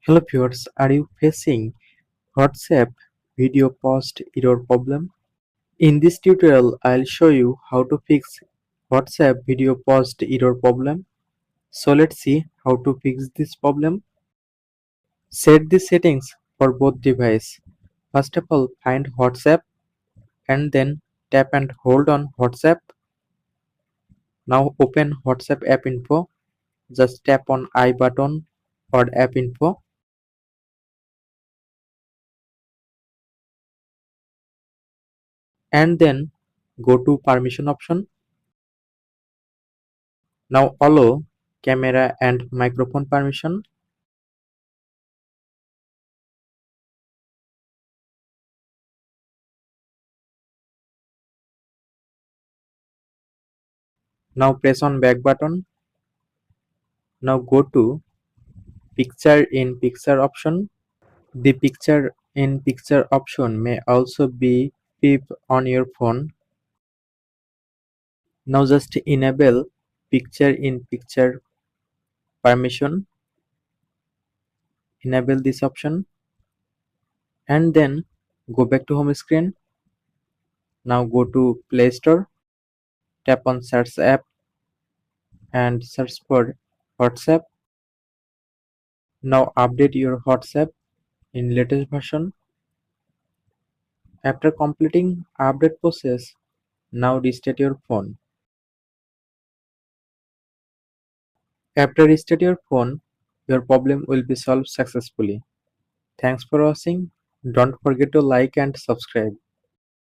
Hello viewers, are you facing WhatsApp video post error problem? In this tutorial, I'll show you how to fix WhatsApp video post error problem. So let's see how to fix this problem. Set the settings for both devices. First of all, find WhatsApp and then tap and hold on WhatsApp. Now open WhatsApp app info. Just tap on I button or app info. And then go to permission option. Now allow camera and microphone permission. Now press on back button. Now go to picture in picture option. The picture in picture option may also be pip on your phone. Now just enable picture in picture permission. Enable this option and then go back to home screen. Now go to Play Store. Tap on search app and search for WhatsApp. Now update your WhatsApp in latest version. After completing update process, now restart your phone. After restart your phone, your problem will be solved successfully. Thanks for watching. Don't forget to like and subscribe.